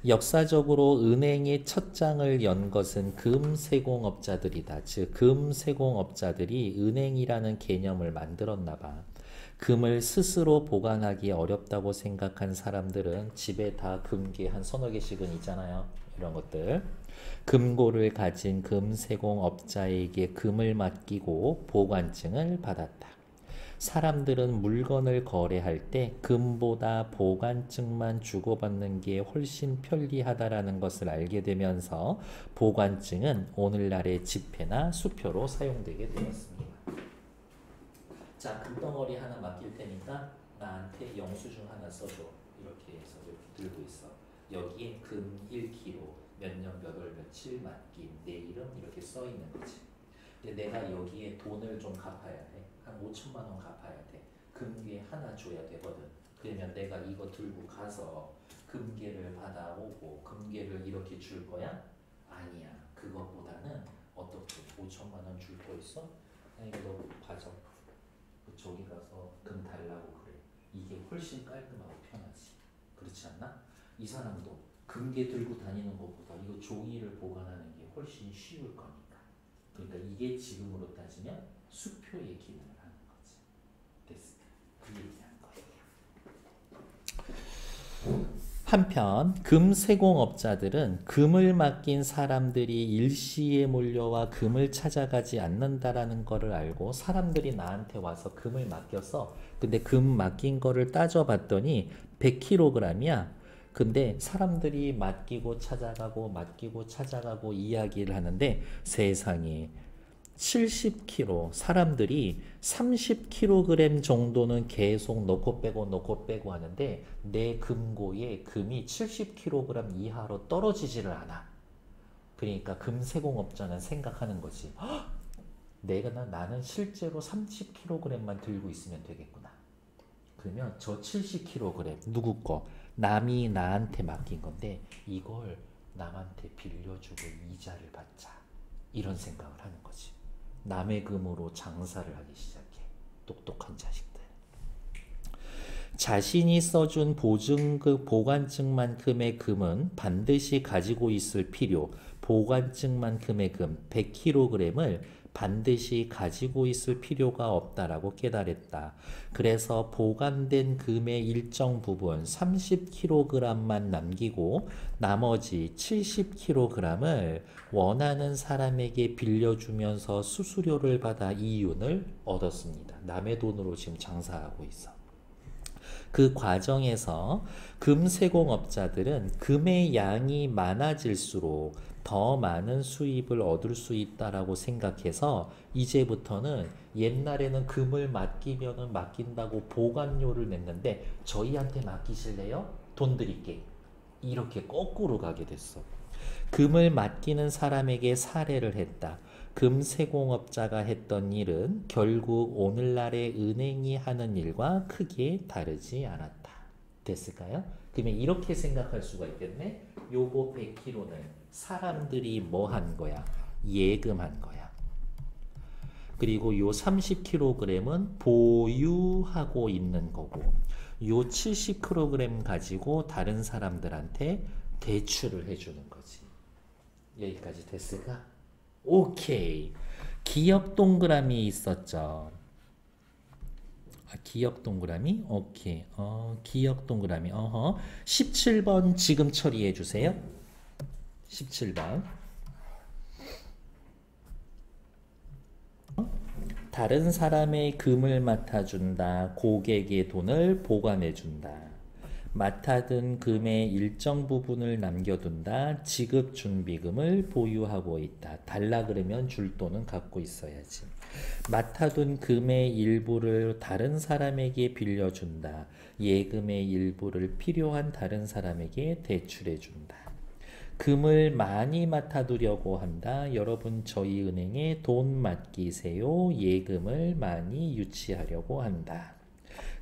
역사적으로 은행의 첫 장을 연 것은 금세공업자들이다. 즉 금세공업자들이 은행이라는 개념을 만들었나 봐. 금을 스스로 보관하기 어렵다고 생각한 사람들은 집에 다 금괴 한 서너 개씩은 있잖아요. 이런 것들. 금고를 가진 금세공업자에게 금을 맡기고 보관증을 받았다. 사람들은 물건을 거래할 때 금보다 보관증만 주고받는 게 훨씬 편리하다라는 것을 알게 되면서 보관증은 오늘날의 지폐나 수표로 사용되게 되었습니다. 자, 금덩어리 하나 맡길 테니까 나한테 영수증 하나 써줘. 이렇게 해서 이렇게 들고 있어. 여기에 금 1kg, 몇 년 몇 월 며칠 맡김, 내 이름 이렇게 써 있는 거지. 근데 내가 여기에 돈을 좀 갚아야 돼. 한 5천만 원 갚아야 돼. 금괴 하나 줘야 되거든. 그러면 내가 이거 들고 가서 금괴를 받아오고 금괴를 이렇게 줄 거야? 아니야. 그것보다는 어떻게 5천만 원 줄 거 있어? 아니 이거 너 가져. 저기 가서 금 달라고 그래. 이게 훨씬 깔끔하고 편하지. 그렇지 않나? 이 사람도 금괴 들고 다니는 것보다 이거 종이를 보관하는 게 훨씬 쉬울 거니까. 그러니까 이게 지금으로 따지면 수표의 기능을 하는 거지. 됐어. 그 얘기하는 거예요. 한편 금세공업자들은 금을 맡긴 사람들이 일시에 몰려와 금을 찾아가지 않는다라는 것을 알고 사람들이 나한테 와서 금을 맡겨서 근데 금 맡긴 거를 따져봤더니 100kg이야. 근데 사람들이 맡기고 찾아가고 이야기를 하는데 세상에 70kg 사람들이 30kg 정도는 계속 넣고 빼고 하는데 내 금고에 금이 70kg 이하로 떨어지지를 않아. 그러니까 금세공업자는 생각하는 거지. 나는 실제로 30kg만 들고 있으면 되겠구나. 그러면 저 70kg 누구 거? 남이 나한테 맡긴 건데 이걸 남한테 빌려주고 이자를 받자. 이런 생각을 하는 거지. 남의 금으로 장사를 하기 시작해. 똑똑한 자식들. 자신이 써준 보관증만큼의 금은 반드시 가지고 있을 필요, 보관증만큼의 금 100kg을 반드시 가지고 있을 필요가 없다라고 깨달았다. 그래서 보관된 금의 일정 부분 30kg만 남기고 나머지 70kg을 원하는 사람에게 빌려주면서 수수료를 받아 이윤을 얻었습니다. 남의 돈으로 지금 장사하고 있어. 그 과정에서 금세공업자들은 금의 양이 많아질수록 더 많은 수입을 얻을 수 있다라고 생각해서 이제부터는 옛날에는 금을 맡긴다고 보관료를 냈는데 저희한테 맡기실래요? 돈 드릴게. 이렇게 거꾸로 가게 됐어. 금을 맡기는 사람에게 살해를 했다. 금세공업자가 했던 일은 결국 오늘날의 은행이 하는 일과 크게 다르지 않았다. 됐을까요? 그러면 이렇게 생각할 수가 있겠네. 요거 100kg는 사람들이 뭐 한 거야? 예금한 거야. 그리고 요 30kg은 보유하고 있는 거고 요 70kg 가지고 다른 사람들한테 대출을 해주는 거지. 여기까지 됐을까? 오케이. 기억 동그라미 있었죠. 기억 동그라미? 오케이. 기억 동그라미. 17번 지금 처리해 주세요. 17번. 다른 사람의 금을 맡아준다. 고객의 돈을 보관해준다. 맡아둔 금의 일정 부분을 남겨둔다. 지급준비금을 보유하고 있다. 달라 그러면 줄 돈은 갖고 있어야지. 맡아둔 금의 일부를 다른 사람에게 빌려준다. 예금의 일부를 필요한 다른 사람에게 대출해준다. 금을 많이 맡아두려고 한다. 여러분 저희 은행에 돈 맡기세요. 예금을 많이 유치하려고 한다.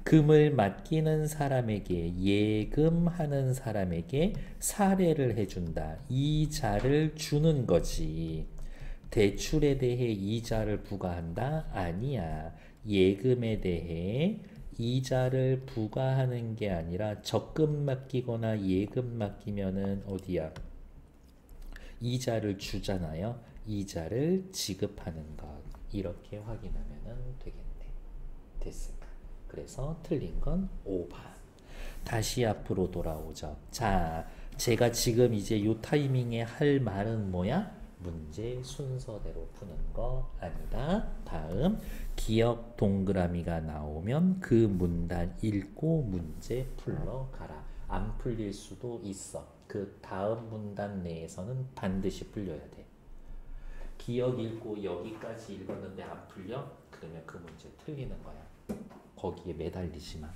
금을 맡기는 사람에게 예금하는 사람에게 사례를 해준다. 이자를 주는 거지. 대출에 대해 이자를 부과한다? 아니야. 예금에 대해 이자를 부과하는 게 아니라 적금 맡기거나 예금 맡기면은 어디야? 이자를 주잖아요. 이자를 지급하는 것. 이렇게 확인하면 되겠네. 됐을까? 그래서 틀린 건 5번. 다시 앞으로 돌아오죠. 자, 제가 지금 이제 요 타이밍에 할 말은 뭐야? 문제 순서대로 푸는 거 아니다. 다음 기억 동그라미가 나오면 그 문단 읽고 문제 풀러 가라. 안 풀릴 수도 있어. 그 다음 문단 내에서는 반드시 풀려야 돼. 기억 읽고 여기까지 읽었는데 안 풀려? 그러면 그 문제 틀리는 거야. 거기에 매달리지 마.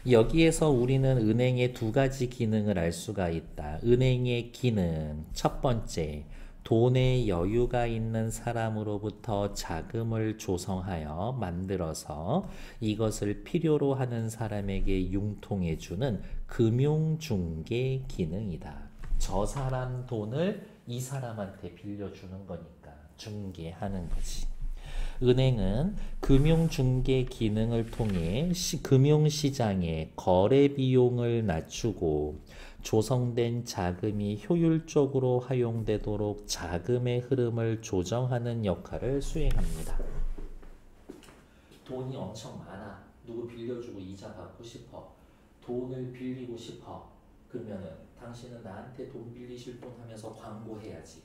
여기에서 우리는 은행의 두 가지 기능을 알 수가 있다. 은행의 기능 첫 번째, 돈의 여유가 있는 사람으로부터 자금을 조성하여 만들어서 이것을 필요로 하는 사람에게 융통해주는 금융중개 기능이다. 저 사람 돈을 이 사람한테 빌려주는 거니까 중개하는 거지. 은행은 금융중개 기능을 통해 금융시장의 거래 비용을 낮추고 조성된 자금이 효율적으로 활용되도록 자금의 흐름을 조정하는 역할을 수행합니다. 돈이 엄청 많아. 누구 빌려주고 이자 받고 싶어. 돈을 빌리고 싶어. 그러면은 당신은 나한테 돈 빌리실 분 하면서 광고해야지.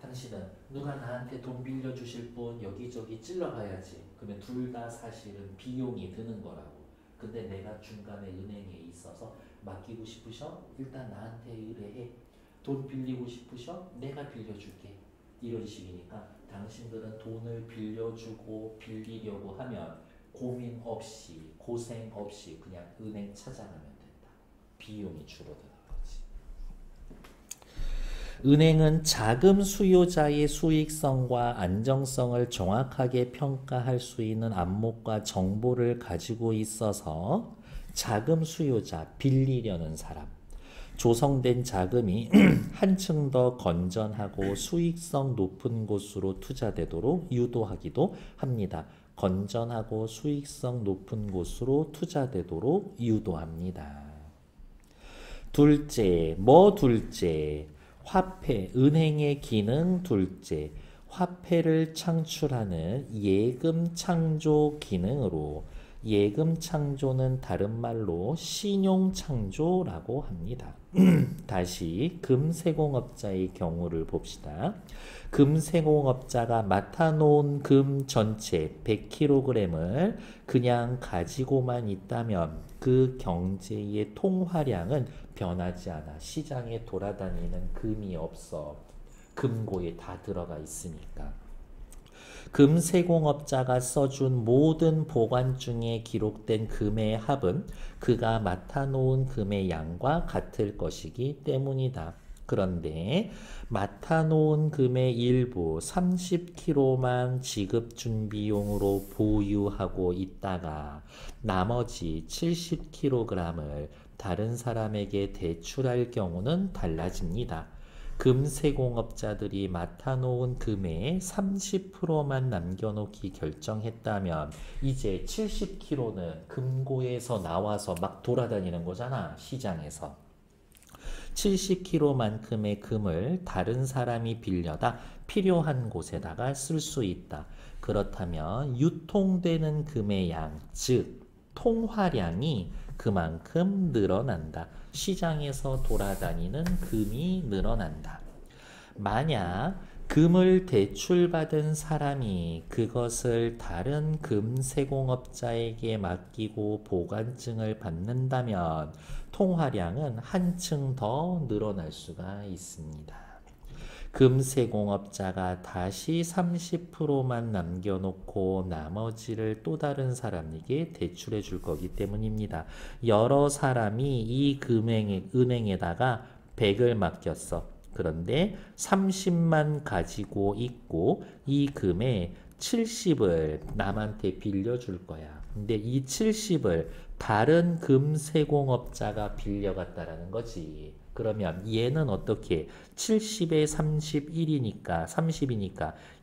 당신은 누가 나한테 돈 빌려주실 분 여기저기 찔러봐야지. 그러면 둘 다 사실은 비용이 드는 거라고. 근데 내가 중간에 은행에 있어서 맡기고 싶으셔? 일단 나한테 의뢰해. 돈 빌리고 싶으셔? 내가 빌려줄게. 이런 식이니까 당신들은 돈을 빌려주고 빌리려고 하면 고민 없이 고생 없이 그냥 은행 찾아가면 된다. 비용이 줄어드는 거지. 은행은 자금 수요자의 수익성과 안정성을 정확하게 평가할 수 있는 안목과 정보를 가지고 있어서 자금 수요자, 빌리려는 사람, 조성된 자금이 한층 더 건전하고 수익성 높은 곳으로 투자되도록 유도하기도 합니다. 건전하고 수익성 높은 곳으로 투자되도록 유도합니다. 둘째, 둘째? 화폐, 은행의 기능 둘째, 화폐를 창출하는 예금 창조 기능으로 예금 창조는 다른 말로 신용 창조라고 합니다. 다시 금세공업자의 경우를 봅시다. 금세공업자가 맡아놓은 금 전체 100kg을 그냥 가지고만 있다면 그 경제의 통화량은 변하지 않아. 시장에 돌아다니는 금이 없어. 금고에 다 들어가 있으니까. 금세공업자가 써준 모든 보관중에 기록된 금의 합은 그가 맡아놓은 금의 양과 같을 것이기 때문이다. 그런데 맡아놓은 금의 일부 30kg만 지급준비용으로 보유하고 있다가 나머지 70kg을 다른 사람에게 대출할 경우는 달라집니다. 금세공업자들이 맡아놓은 금의 30%만 남겨놓기 결정했다면 이제 70kg는 금고에서 나와서 막 돌아다니는 거잖아. 시장에서. 70kg만큼의 금을 다른 사람이 빌려다 필요한 곳에다가 쓸 수 있다. 그렇다면 유통되는 금의 양, 즉 통화량이 그만큼 늘어난다. 시장에서 돌아다니는 금이 늘어난다. 만약 금을 대출받은 사람이 그것을 다른 금세공업자에게 맡기고 보관증을 받는다면 통화량은 한층 더 늘어날 수가 있습니다. 금세공업자가 다시 30%만 남겨놓고 나머지를 또 다른 사람에게 대출해 줄 거기 때문입니다. 여러 사람이 이 은행에다가 100을 맡겼어. 그런데 30만 가지고 있고 이 금의 70을 남한테 빌려줄 거야. 근데 이 70을 다른 금세공업자가 빌려갔다라는 거지. 그러면 얘는 어떻게 70에 30이니까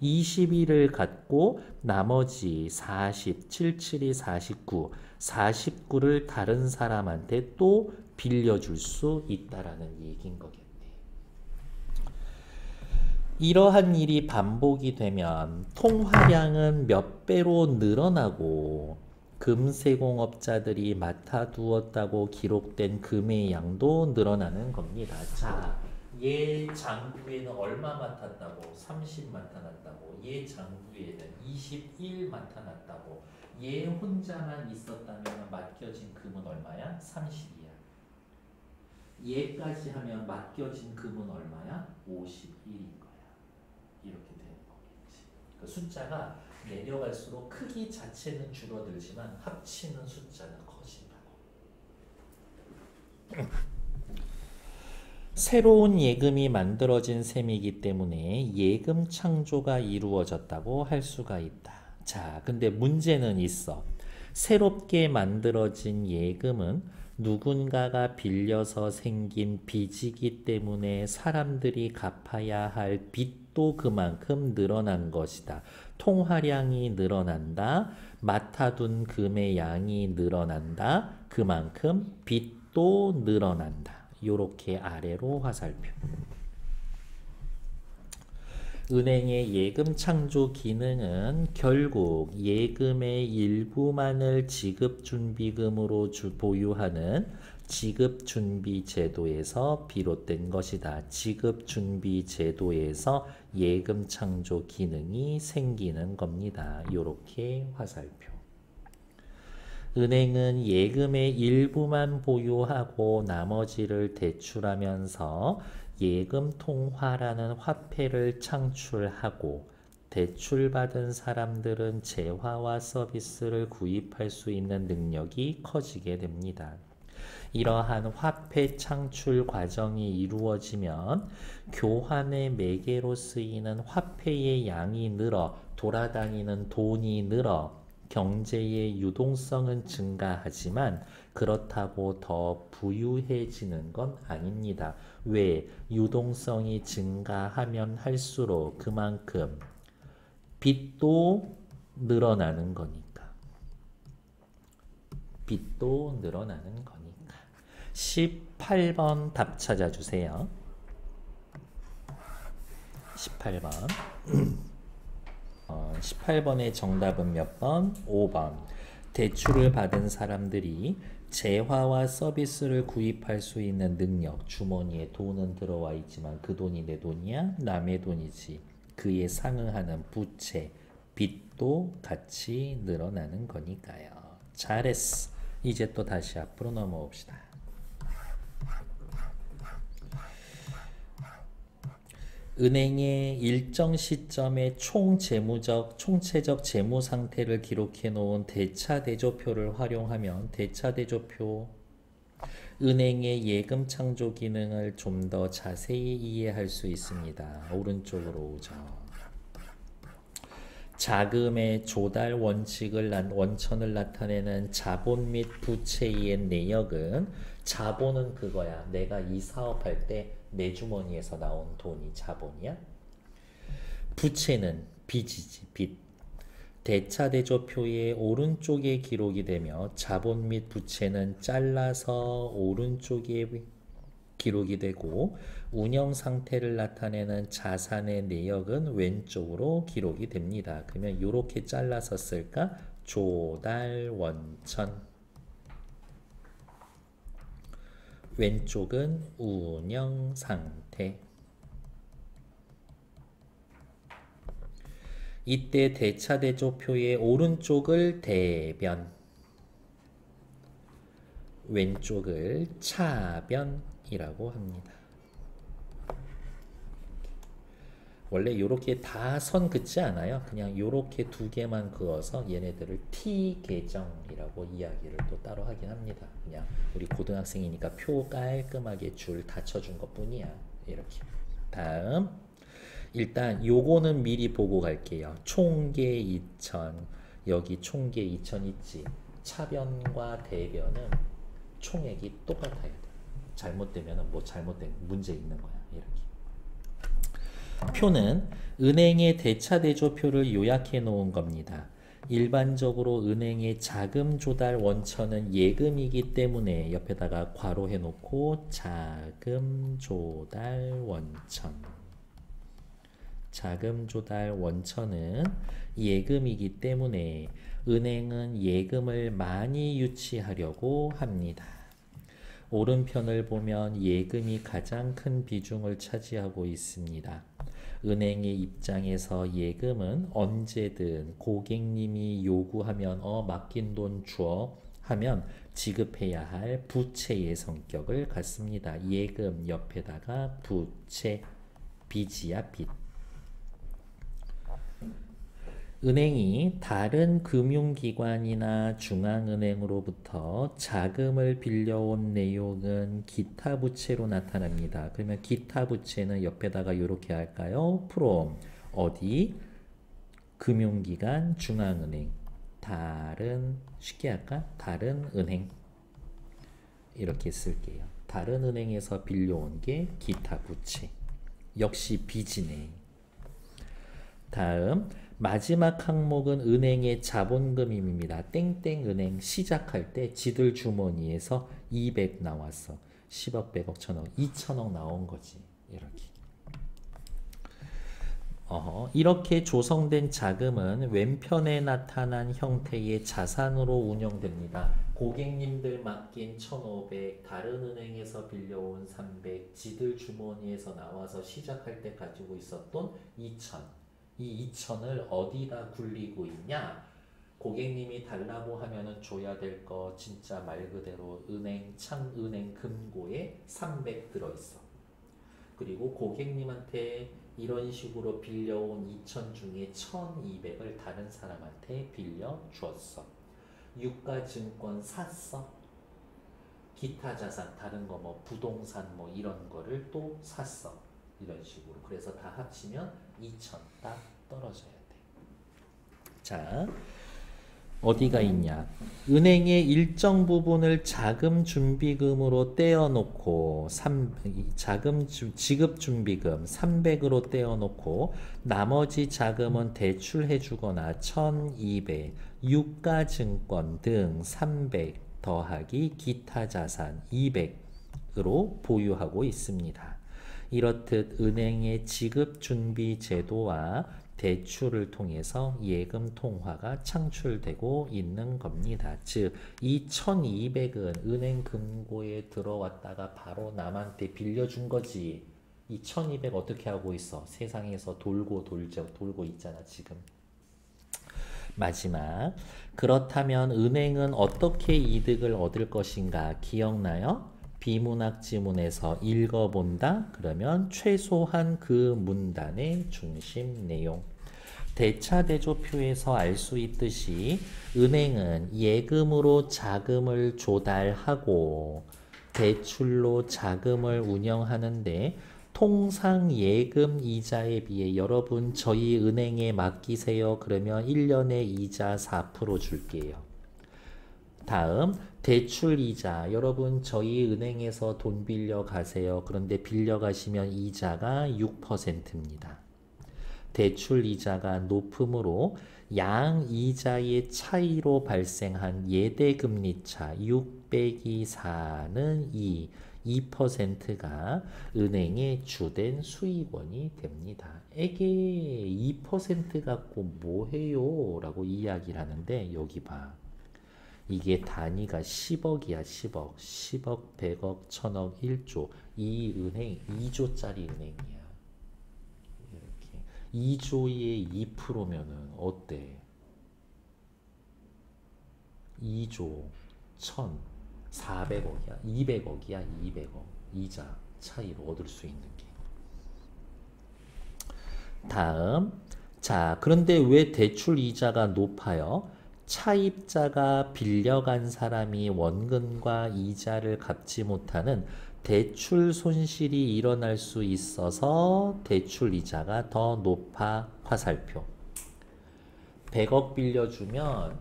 21을 갖고 나머지 40, 77이 49를 다른 사람한테 또 빌려줄 수 있다라는 얘기인 거겠네. 이러한 일이 반복이 되면 통화량은 몇 배로 늘어나고 금세공업자들이 맡아두었다고 기록된 금의 양도 늘어나는 겁니다. 자, 얘 장부에는 얼마 맡았다고? 30 맡아놨다고. 얘 장부에는 21 맡아놨다고. 얘 혼자만 있었다면 맡겨진 금은 얼마야? 30이야. 얘까지 하면 맡겨진 금은 얼마야? 51인 거야. 이렇게 되는 거겠지. 그 숫자가 내려갈수록 크기 자체는 줄어들지만 합치는 숫자는 커진다고. 새로운 예금이 만들어진 셈이기 때문에 예금 창조가 이루어졌다고 할 수가 있다. 자, 근데 문제는 있어. 새롭게 만들어진 예금은 누군가가 빌려서 생긴 빚이기 때문에 사람들이 갚아야 할 빚도 그만큼 늘어난 것이다. 통화량이 늘어난다. 맡아둔 금의 양이 늘어난다. 그만큼 빚도 늘어난다. 요렇게 아래로 화살표. 은행의 예금 창조 기능은 결국 예금의 일부만을 지급준비금으로 보유하는 지급준비제도에서 비롯된 것이다. 지급준비제도에서 예금 창조 기능이 생기는 겁니다. 요렇게 화살표. 은행은 예금의 일부만 보유하고 나머지를 대출하면서 예금 통화라는 화폐를 창출하고 대출받은 사람들은 재화와 서비스를 구입할 수 있는 능력이 커지게 됩니다. 이러한 화폐 창출 과정이 이루어지면 교환의 매개로 쓰이는 화폐의 양이 늘어 돌아다니는 돈이 늘어 경제의 유동성은 증가하지만 그렇다고 더 부유해지는 건 아닙니다. 왜? 유동성이 증가하면 할수록 그만큼 빚도 늘어나는 거니까. 빚도 늘어나는 거니까. 18번 답 찾아주세요. 18번. 18번의 정답은 몇 번? 5번. 대출을 받은 사람들이 재화와 서비스를 구입할 수 있는 능력. 주머니에 돈은 들어와 있지만 그 돈이 내 돈이야? 남의 돈이지. 그에 상응하는 부채, 빚도 같이 늘어나는 거니까요. 잘했어. 이제 또 다시 앞으로 넘어옵시다. 은행의 일정 시점의 총체적 재무 상태를 기록해 놓은 대차대조표를 활용하면 대차대조표 은행의 예금 창조 기능을 좀 더 자세히 이해할 수 있습니다. 오른쪽으로 오죠. 자금의 조달 원천을 나타내는 자본 및 부채의 내역은 자본은 그거야. 내가 이 사업할 때 내 주머니에서 나온 돈이 자본이야. 부채는 빚이지, 빚. 대차대조표의 오른쪽에 기록이 되며 자본 및 부채는 잘라서 오른쪽에 기록이 되고 운영 상태를 나타내는 자산의 내역은 왼쪽으로 기록이 됩니다. 그러면 이렇게 잘라서 쓸까? 조달 원천. 왼쪽은 운영 상태. 이때 대차대조표의 오른쪽을 대변, 왼쪽을 차변이라고 합니다. 원래 이렇게 다 선 긋지 않아요. 그냥 이렇게 두 개만 그어서 얘네들을 T계정이라고 이야기를 또 따로 하긴 합니다. 그냥 우리 고등학생이니까 표 깔끔하게 줄 닫혀준 것 뿐이야. 이렇게. 다음 일단 요거는 미리 보고 갈게요. 총계 2000, 여기 총계 2천 있지. 차변과 대변은 총액이 똑같아야 돼. 잘못되면 뭐 잘못된 문제 있는 거야. 이렇게. 표는 은행의 대차대조표를 요약해 놓은 겁니다. 일반적으로 은행의 자금 조달 원천은 예금이기 때문에 옆에다가 괄호해 놓고 자금 조달 원천. 자금 조달 원천은 예금이기 때문에 은행은 예금을 많이 유치하려고 합니다. 오른편을 보면 예금이 가장 큰 비중을 차지하고 있습니다. 은행의 입장에서 예금은 언제든 고객님이 요구하면 맡긴 돈 줘 하면 지급해야 할 부채의 성격을 갖습니다. 예금 옆에다가 부채, 빚이야 빚. 은행이 다른 금융기관이나 중앙은행으로부터 자금을 빌려온 내용은 기타 부채로 나타납니다. 그러면 기타 부채는 옆에다가 이렇게 할까요? from 어디? 금융기관, 중앙은행. 다른, 쉽게 할까? 다른 은행. 이렇게 쓸게요. 다른 은행에서 빌려온 게 기타 부채. 역시 빚이네. 다음 마지막 항목은 은행의 자본금입니다. 땡땡은행 시작할 때 지들 주머니에서 200 나왔어. 10억, 100억, 1000억, 2000억 나온 거지. 이렇게. 이렇게 조성된 자금은 왼편에 나타난 형태의 자산으로 운영됩니다. 고객님들 맡긴 1500, 다른 은행에서 빌려온 300, 지들 주머니에서 나와서 시작할 때 가지고 있었던 2000. 이 2천을 어디다 굴리고 있냐? 고객님이 달라고 하면은 줘야 될 거 진짜 말 그대로 은행, 창은행 금고에 300 들어있어. 그리고 고객님한테 이런 식으로 빌려온 2천 중에 1200을 다른 사람한테 빌려 주었어. 유가증권 샀어. 기타 자산, 다른 거 뭐 부동산 뭐 이런 거를 또 샀어. 이런 식으로. 그래서 다 합치면 2천 딱 떨어져야 돼. 자, 어디가 있냐? 은행의 일정 부분을 자금 준비금으로 떼어놓고 지급 준비금 300으로 떼어놓고 나머지 자금은 대출해주거나 1200, 유가증권 등 300 더하기 기타 자산 200으로 보유하고 있습니다. 이렇듯 은행의 지급 준비 제도와 대출을 통해서 예금 통화가 창출되고 있는 겁니다. 즉, 이 1200은 은행 금고에 들어왔다가 바로 남한테 빌려준 거지. 이 1200 어떻게 하고 있어? 세상에서 돌고 있잖아, 지금. 마지막. 그렇다면 은행은 어떻게 이득을 얻을 것인가? 기억나요? 비문학 지문에서 읽어본다? 그러면 최소한 그 문단의 중심 내용. 대차대조표에서 알 수 있듯이 은행은 예금으로 자금을 조달하고 대출로 자금을 운영하는데 통상 예금 이자에 비해 여러분 저희 은행에 맡기세요. 그러면 1년에 이자 4% 줄게요. 다음 대출 이자. 여러분 저희 은행에서 돈 빌려 가세요. 그런데 빌려 가시면 이자가 6%입니다. 대출 이자가 높으므로 양 이자의 차이로 발생한 예대금리 차 600이 4는 2%가 은행의 주된 수익원이 됩니다. 에게 2% 갖고 뭐해요? 라고 이야기를 하는데 여기 봐. 이게 단위가 10억이야. 10억, 10억, 100억, 1000억, 1조. 이 은행 2조짜리 은행이야. 2조에 2%면은 어때? 2조 1,400억이야. 200억이야. 200억. 이자 차이로 얻을 수 있는 게. 다음. 자, 그런데 왜 대출 이자가 높아요? 차입자가 빌려간 사람이 원금과 이자를 갚지 못하는 대출 손실이 일어날 수 있어서 대출 이자가 더 높아. 화살표. 100억 빌려주면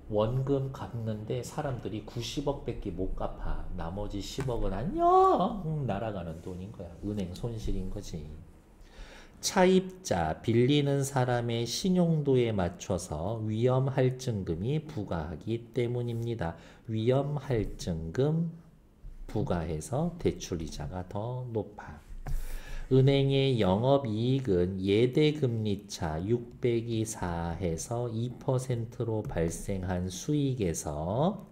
원금 갚는데 사람들이 90억밖에 못 갚아. 나머지 10억은 안녕 날아가는 돈인 거야. 은행 손실인 거지. 차입자, 빌리는 사람의 신용도에 맞춰서 위험할증금이 부과하기 때문입니다. 위험할증금 부과해서 대출이자가 더 높아. 은행의 영업이익은 예대금리차 600이 4해서 2%로 발생한 수익에서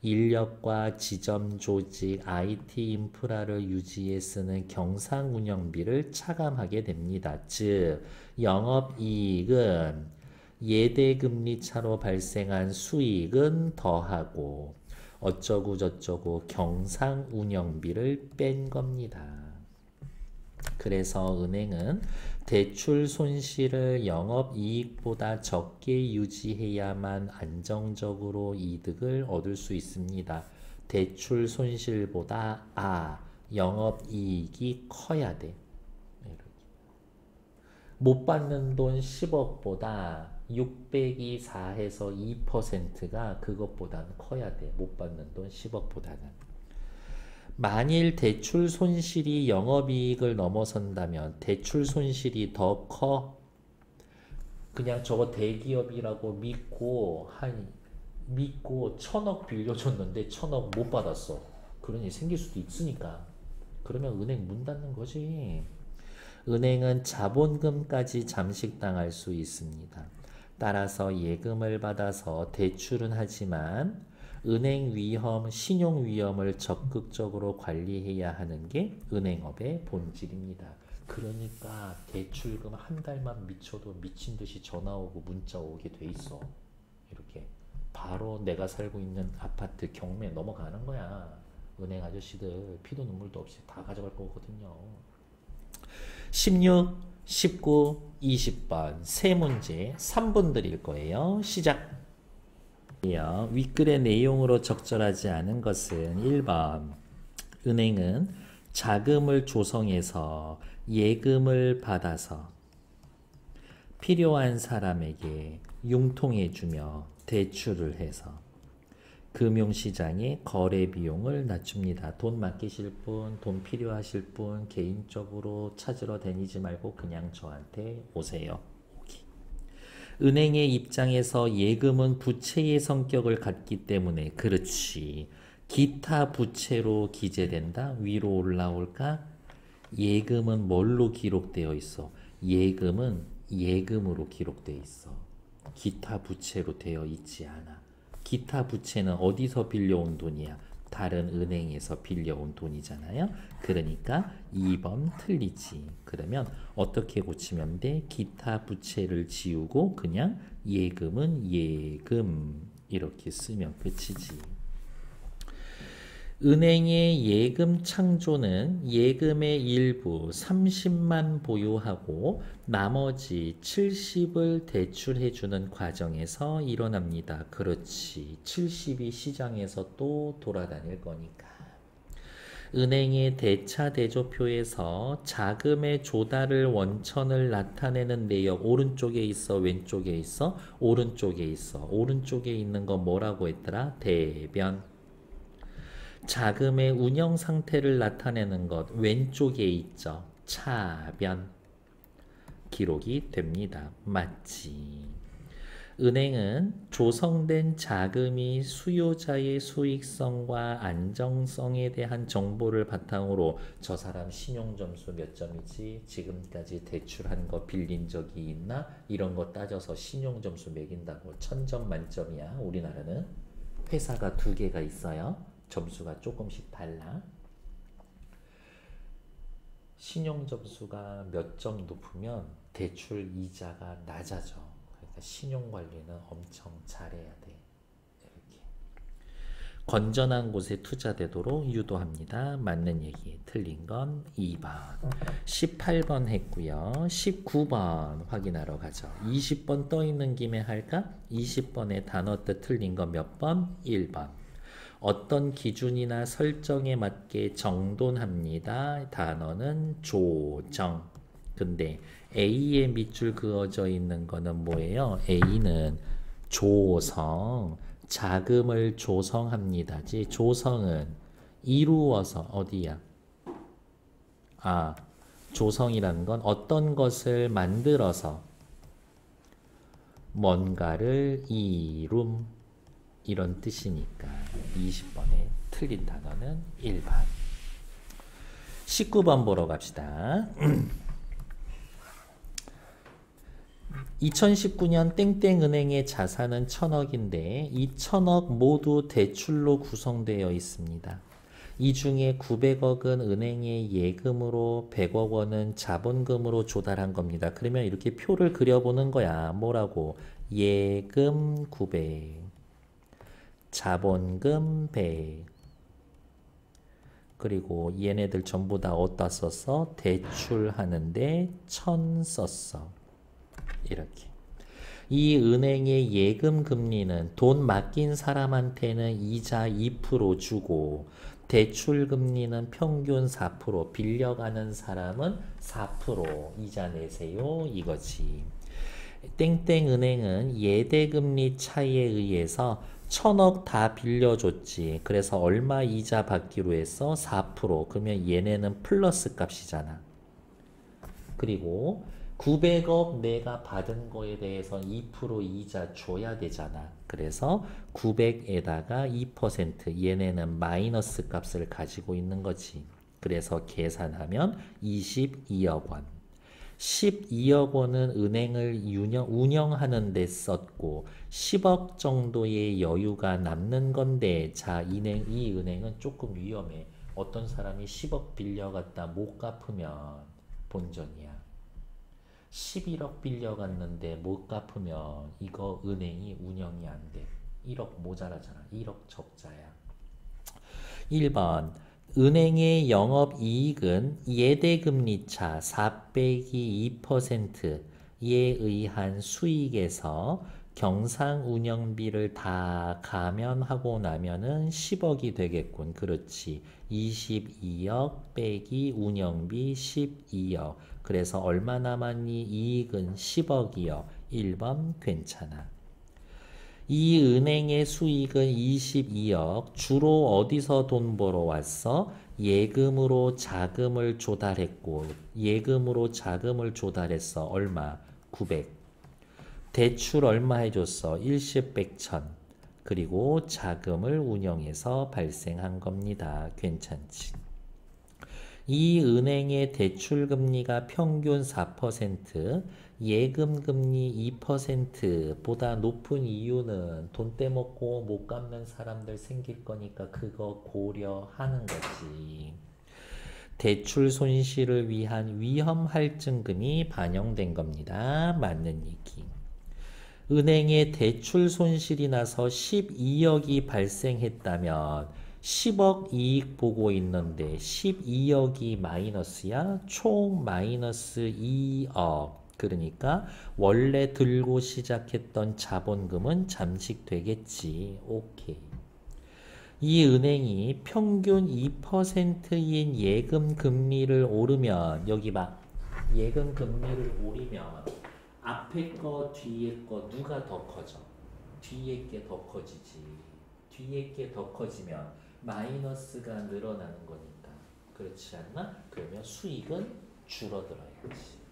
인력과 지점 조직, IT 인프라를 유지에 쓰는 경상 운영비를 차감하게 됩니다. 즉, 영업이익은 예대금리 차로 발생한 수익은 더하고 어쩌고 저쩌고 경상 운영비를 뺀 겁니다. 그래서 은행은 대출 손실을 영업이익보다 적게 유지해야만 안정적으로 이득을 얻을 수 있습니다. 대출 손실보다 영업이익이 커야 돼. 못 받는 돈 10억보다 600이 4해서 2%가 그것보다는 커야 돼. 못 받는 돈 10억보다는. 만일 대출 손실이 영업이익을 넘어선다면 대출 손실이 더 커. 그냥 저거 대기업이라고 믿고 1000억 빌려줬는데 1000억 못 받았어. 그런 일이 생길 수도 있으니까. 그러면 은행 문 닫는 거지. 은행은 자본금까지 잠식당할 수 있습니다. 따라서 예금을 받아서 대출은 하지만 은행 위험, 신용 위험을 적극적으로 관리해야 하는 게 은행업의 본질입니다. 그러니까 대출금 한 달만 미쳐도 미친 듯이 전화 오고 문자 오게 돼 있어. 이렇게 바로 내가 살고 있는 아파트 경매 넘어가는 거야. 은행 아저씨들 피도 눈물도 없이 다 가져갈 거거든요. 16, 19, 20번 세 문제 3분 드릴 거예요. 시작! 윗글의 내용으로 적절하지 않은 것은 1번 은행은 자금을 조성해서 예금을 받아서 필요한 사람에게 융통해주며 대출을 해서 금융시장의 거래 비용을 낮춥니다. 돈 맡기실 분, 돈 필요하실 분 개인적으로 찾으러 다니지 말고 그냥 저한테 오세요. 은행의 입장에서 예금은 부채의 성격을 갖기 때문에 그렇지. 기타 부채로 기재된다? 위로 올라올까? 예금은 뭘로 기록되어 있어? 예금은 예금으로 기록되어 있어. 기타 부채로 되어 있지 않아. 기타 부채는 어디서 빌려온 돈이야? 다른 은행에서 빌려온 돈이잖아요. 그러니까 2번 틀리지. 그러면 어떻게 고치면 돼? 기타 부채를 지우고 그냥 예금은 예금 이렇게 쓰면 끝이지. 은행의 예금 창조는 예금의 일부 30만 보유하고 나머지 70을 대출해주는 과정에서 일어납니다. 그렇지. 70이 시장에서 또 돌아다닐 거니까. 은행의 대차대조표에서 자금의 조달을 원천을 나타내는 내역 오른쪽에 있어 왼쪽에 있어? 오른쪽에 있어. 오른쪽에 있는 거 뭐라고 했더라? 대변. 자금의 운영 상태를 나타내는 것 왼쪽에 있죠. 차변. 기록이 됩니다. 맞지. 은행은 조성된 자금이 수요자의 수익성과 안정성에 대한 정보를 바탕으로 저 사람 신용점수 몇 점이지? 지금까지 대출한 거 빌린 적이 있나? 이런 거 따져서 신용점수 매긴다고 1000점 만점이야. 우리나라는 회사가 2개가 있어요. 점수가 조금씩 달라. 신용점수가 몇 점 높으면 대출 이자가 낮아져. 그러니까 신용관리는 엄청 잘해야 돼. 이렇게. 건전한 곳에 투자되도록 유도합니다. 맞는 얘기. 틀린 건 2번. 18번 했고요. 19번 확인하러 가죠. 20번 떠있는 김에 할까? 20번의 단어 뜻 틀린 거 몇 번? 1번. 어떤 기준이나 설정에 맞게 정돈합니다. 단어는 조정. 근데 A의 밑줄 그어져 있는 거는 뭐예요? A는 조성, 자금을 조성합니다. 조성은 이루어서 어디야? 조성이라는 건 어떤 것을 만들어서 뭔가를 이룸 이런 뜻이니까 20번에 틀린 단어는 1번. 19번 보러 갑시다. 2019년 땡땡은행의 자산은 1000억인데 이 1000억 모두 대출로 구성되어 있습니다. 이 중에 900억은 은행에 예금으로 100억 원은 자본금으로 조달한 겁니다. 그러면 이렇게 표를 그려보는 거야. 뭐라고? 예금 900, 자본금 100. 그리고 얘네들 전부 다 어디다 썼어? 대출하는데 1000 썼어. 이렇게. 이 은행의 예금 금리는 돈 맡긴 사람한테는 이자 2% 주고 대출 금리는 평균 4%, 빌려가는 사람은 4% 이자 내세요 이거지. 땡땡은행은 예대금리 차이에 의해서 1000억 다 빌려줬지. 그래서 얼마 이자 받기로 했어? 4%. 그러면 얘네는 플러스 값이잖아. 그리고 900억 내가 받은 거에 대해서 2% 이자 줘야 되잖아. 그래서 900에다가 2% 얘네는 마이너스 값을 가지고 있는 거지. 그래서 계산하면 22억 원. 12억 원은 은행을 운영하는 데 썼고 10억 정도의 여유가 남는 건데 자, 이 은행은 조금 위험해. 어떤 사람이 10억 빌려갔다 못 갚으면 본전이야. 11억 빌려갔는데 못 갚으면 이거 은행이 운영이 안 돼. 1억 모자라잖아. 1억 적자야. 1번 은행의 영업이익은 예대금리차 4 빼기 2%에 의한 수익에서 경상운영비를 다 감면하고 나면은 10억이 되겠군. 그렇지. 22억 빼기 운영비 12억. 그래서 얼마 남았니? 이익은 10억이요. 1번 괜찮아. 이 은행의 수익은 22억. 주로 어디서 돈 벌어왔어? 예금으로 자금을 조달했고 예금으로 자금을 조달했어. 얼마? 900. 대출 얼마 해줬어? 일십 100천. 그리고 자금을 운영해서 발생한 겁니다. 괜찮지? 이 은행의 대출금리가 평균 4%, 예금금리 2%보다 높은 이유는 돈 떼먹고 못 갚는 사람들 생길 거니까 그거 고려하는 거지. 대출 손실을 위한 위험할증금이 반영된 겁니다. 맞는 얘기. 은행에 대출 손실이 나서 12억이 발생했다면 10억 이익 보고 있는데 12억이 마이너스야? 총 마이너스 2억. 그러니까 원래 들고 시작했던 자본금은 잠식되겠지. 오케이. 이 은행이 평균 2%인 예금 금리를 오르면 여기 봐. 예금 금리를 오르면 앞에 거 뒤에 거 누가 더 커져? 뒤에 게 더 커지지. 뒤에 게 더 커지면 마이너스가 늘어나는 거니까. 그렇지 않나? 그러면 수익은 줄어들어야지.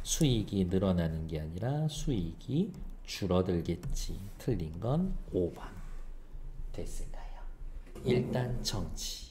수익이 늘어나는 게 아니라 수익이 줄어들겠지. 틀린 건 5번. 됐을까요? 일단 정치.